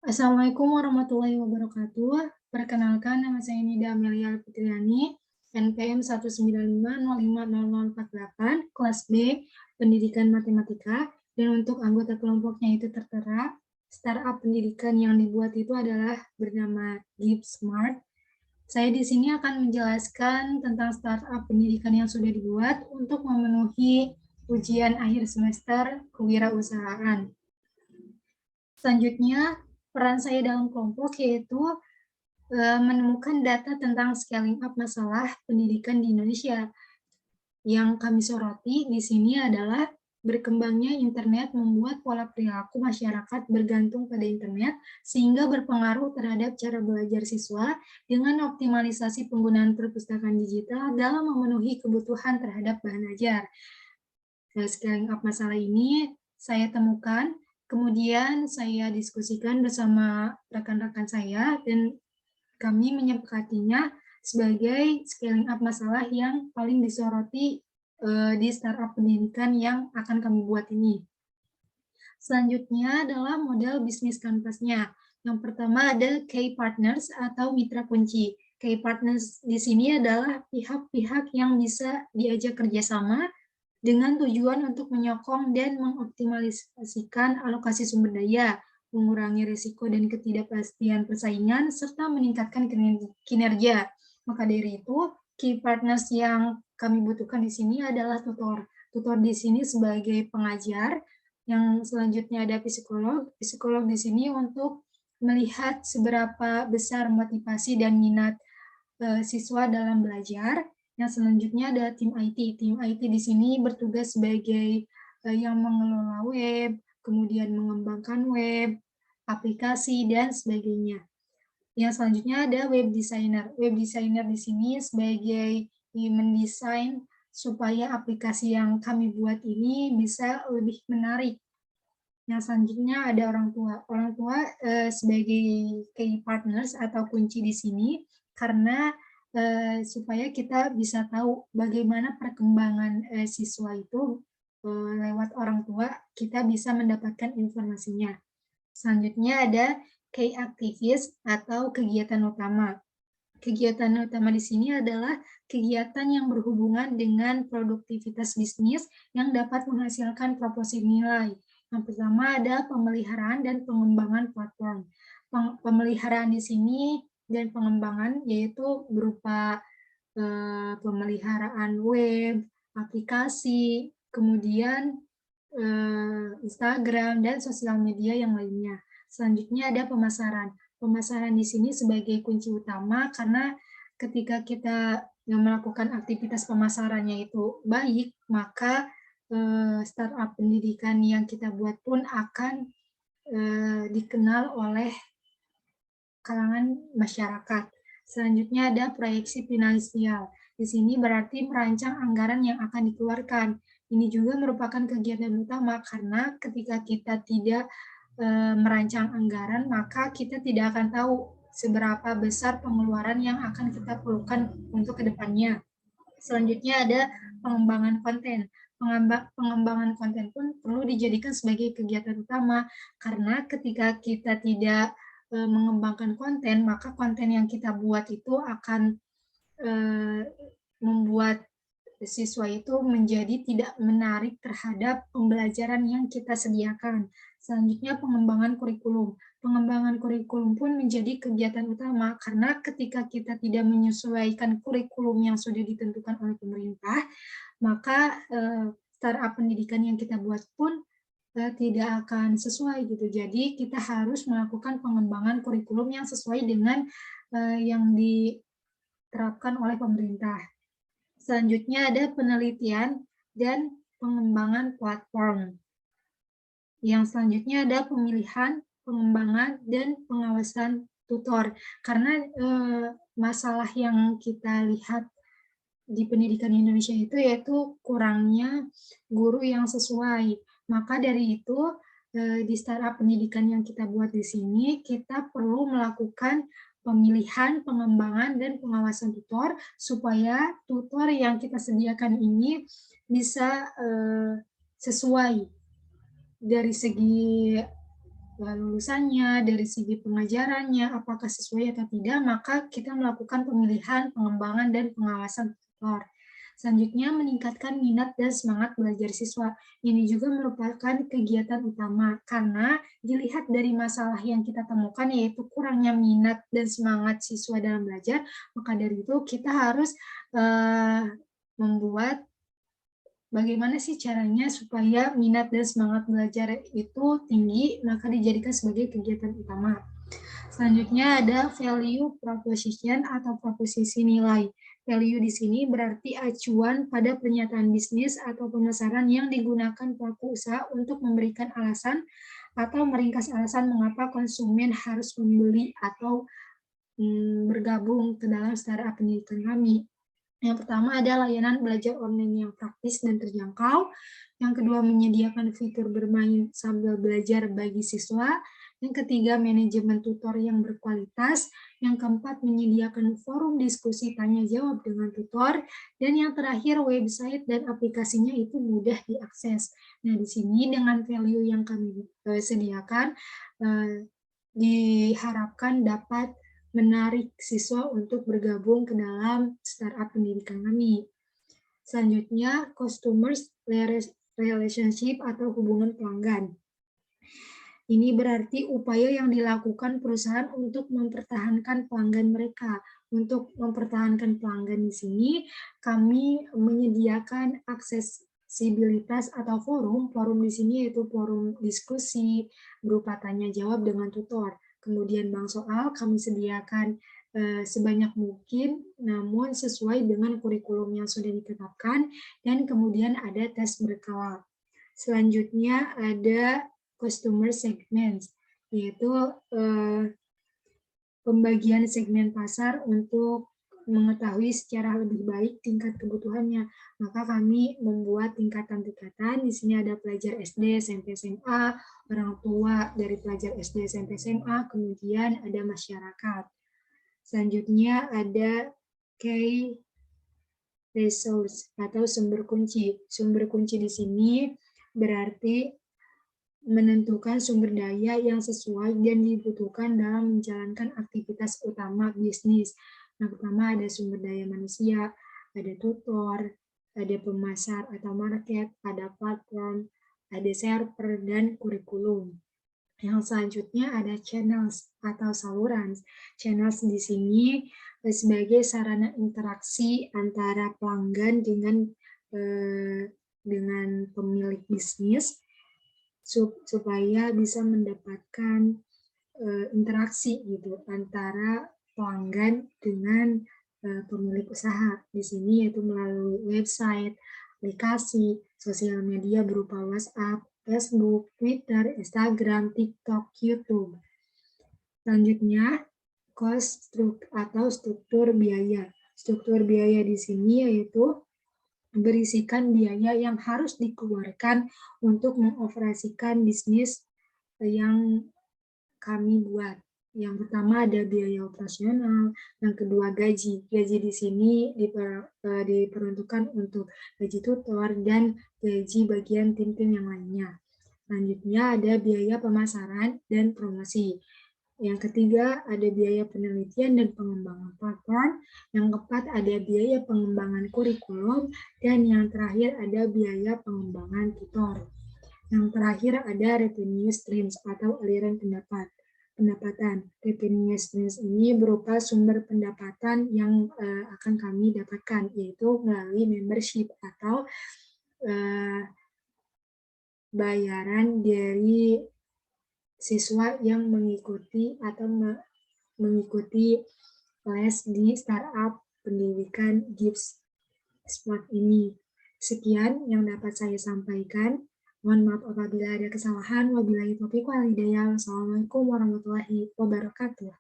Assalamualaikum warahmatullahi wabarakatuh. Perkenalkan, nama saya Nida Amelia Fitriani, NPM 195050048, kelas B, Pendidikan Matematika, dan untuk anggota kelompoknya itu tertera. Startup pendidikan yang dibuat itu adalah bernama Give Smart. Saya di sini akan menjelaskan tentang startup pendidikan yang sudah dibuat untuk memenuhi ujian akhir semester kewirausahaan. Selanjutnya, peran saya dalam kelompok yaitu menemukan data tentang scaling up masalah pendidikan di Indonesia. Yang kami soroti di sini adalah berkembangnya internet membuat pola perilaku masyarakat bergantung pada internet sehingga berpengaruh terhadap cara belajar siswa dengan optimalisasi penggunaan perpustakaan digital dalam memenuhi kebutuhan terhadap bahan ajar. Scaling up masalah ini saya temukan, kemudian saya diskusikan bersama rekan-rekan saya dan kami menyepakatinya sebagai scaling up masalah yang paling disoroti di startup pendidikan yang akan kami buat ini. Selanjutnya adalah model bisnis kanvasnya. Yang pertama ada key partners atau mitra kunci. Key partners di sini adalah pihak-pihak yang bisa diajak kerjasama dengan tujuan untuk menyokong dan mengoptimalisasikan alokasi sumber daya, mengurangi risiko dan ketidakpastian persaingan, serta meningkatkan kinerja. Maka dari itu, key partners yang kami butuhkan di sini adalah tutor. Tutor di sini sebagai pengajar, yang selanjutnya ada psikolog. Psikolog di sini untuk melihat seberapa besar motivasi dan minat siswa dalam belajar. Yang selanjutnya ada tim IT. Tim IT di sini bertugas sebagai yang mengelola web, kemudian mengembangkan web, aplikasi, dan sebagainya. Yang selanjutnya ada web designer. Web designer di sini sebagai mendesain supaya aplikasi yang kami buat ini bisa lebih menarik. Yang selanjutnya ada orang tua. Orang tua sebagai key partners atau kunci di sini karena supaya kita bisa tahu bagaimana perkembangan siswa itu lewat orang tua, kita bisa mendapatkan informasinya. Selanjutnya ada key aktivis atau kegiatan utama. Kegiatan utama di sini adalah kegiatan yang berhubungan dengan produktivitas bisnis yang dapat menghasilkan proporsi nilai. Yang pertama ada pemeliharaan dan pengembangan platform. Pemeliharaan di sini dan pengembangan yaitu berupa pemeliharaan web, aplikasi, kemudian Instagram, dan sosial media yang lainnya. Selanjutnya ada pemasaran. Pemasaran di sini sebagai kunci utama karena ketika kita melakukan aktivitas pemasarannya itu baik, maka startup pendidikan yang kita buat pun akan dikenal oleh kalangan masyarakat. Selanjutnya ada proyeksi finansial. Di sini berarti merancang anggaran yang akan dikeluarkan. Ini juga merupakan kegiatan utama karena ketika kita tidak merancang anggaran, maka kita tidak akan tahu seberapa besar pengeluaran yang akan kita perlukan untuk kedepannya. Selanjutnya ada pengembangan konten. Pengembangan konten pun perlu dijadikan sebagai kegiatan utama karena ketika kita tidak mengembangkan konten, maka konten yang kita buat itu akan membuat siswa itu menjadi tidak menarik terhadap pembelajaran yang kita sediakan. Selanjutnya pengembangan kurikulum. Pengembangan kurikulum pun menjadi kegiatan utama karena ketika kita tidak menyesuaikan kurikulum yang sudah ditentukan oleh pemerintah, maka startup pendidikan yang kita buat pun tidak akan sesuai gitu. Jadi kita harus melakukan pengembangan kurikulum yang sesuai dengan yang diterapkan oleh pemerintah. Selanjutnya ada penelitian dan pengembangan platform. Yang selanjutnya ada pemilihan, pengembangan, dan pengawasan tutor. Karena masalah yang kita lihat di pendidikan Indonesia itu yaitu kurangnya guru yang sesuai. Maka dari itu di startup pendidikan yang kita buat di sini, kita perlu melakukan pemilihan, pengembangan, dan pengawasan tutor supaya tutor yang kita sediakan ini bisa sesuai dari segi lulusannya, dari segi pengajarannya, apakah sesuai atau tidak, maka kita melakukan pemilihan, pengembangan, dan pengawasan tutor. Selanjutnya, meningkatkan minat dan semangat belajar siswa. Ini juga merupakan kegiatan utama, karena dilihat dari masalah yang kita temukan, yaitu kurangnya minat dan semangat siswa dalam belajar, maka dari itu kita harus membuat bagaimana sih caranya supaya minat dan semangat belajar itu tinggi, maka dijadikan sebagai kegiatan utama. Selanjutnya ada value proposition atau proposisi nilai. Value di sini berarti acuan pada pernyataan bisnis atau pemasaran yang digunakan pelaku usaha untuk memberikan alasan atau meringkas alasan mengapa konsumen harus membeli atau bergabung ke dalam startup pendidikan kami. Yang pertama ada layanan belajar online yang praktis dan terjangkau. Yang kedua, menyediakan fitur bermain sambil belajar bagi siswa. Yang ketiga, manajemen tutor yang berkualitas. Yang keempat, menyediakan forum diskusi tanya-jawab dengan tutor. Dan yang terakhir, website dan aplikasinya itu mudah diakses. Nah, di sini dengan value yang kami sediakan, diharapkan dapat menarik siswa untuk bergabung ke dalam startup pendidikan kami. Selanjutnya, customers relationship atau hubungan pelanggan. Ini berarti upaya yang dilakukan perusahaan untuk mempertahankan pelanggan mereka. Untuk mempertahankan pelanggan di sini, kami menyediakan aksesibilitas atau forum. Forum di sini yaitu forum diskusi berupa tanya jawab dengan tutor. Kemudian bank soal kami sediakan sebanyak mungkin, namun sesuai dengan kurikulum yang sudah ditetapkan, dan kemudian ada tes berkala. Selanjutnya ada customer segments, yaitu pembagian segmen pasar untuk mengetahui secara lebih baik tingkat kebutuhannya. Maka kami membuat tingkatan-tingkatan. Di sini ada pelajar SD, SMP, SMA, orang tua dari pelajar SD, SMP, SMA, kemudian ada masyarakat. Selanjutnya ada key resource atau sumber kunci. Sumber kunci di sini berarti menentukan sumber daya yang sesuai dan dibutuhkan dalam menjalankan aktivitas utama bisnis. Nah, pertama ada sumber daya manusia, ada tutor, ada pemasar atau market, ada platform, ada server, dan kurikulum. Yang selanjutnya ada channels atau saluran. Channels di sini sebagai sarana interaksi antara pelanggan dengan pemilik bisnis, supaya bisa mendapatkan interaksi gitu antara pelanggan dengan pemilik usaha. Di sini yaitu melalui website, aplikasi, sosial media berupa WhatsApp, Facebook, Twitter, Instagram, TikTok, YouTube. Selanjutnya, cost atau struktur biaya. Struktur biaya di sini yaitu berisikan biaya yang harus dikeluarkan untuk mengoperasikan bisnis yang kami buat. Yang pertama ada biaya operasional, yang kedua gaji. Gaji di sini diperuntukkan untuk gaji tutor dan gaji bagian tim-tim yang lainnya. Selanjutnya ada biaya pemasaran dan promosi. Yang ketiga, ada biaya penelitian dan pengembangan platform. Yang keempat, ada biaya pengembangan kurikulum. Dan yang terakhir, ada biaya pengembangan tutor. Yang terakhir, ada revenue streams atau aliran pendapatan. Revenue streams ini berupa sumber pendapatan yang akan kami dapatkan, yaitu melalui membership atau bayaran dari siswa yang mengikuti les di startup pendidikan GIPS Smart ini. Sekian yang dapat saya sampaikan. Mohon maaf apabila ada kesalahan. Wabillahi taufiq wal hidayah. Wassalamualaikum warahmatullahi wabarakatuh.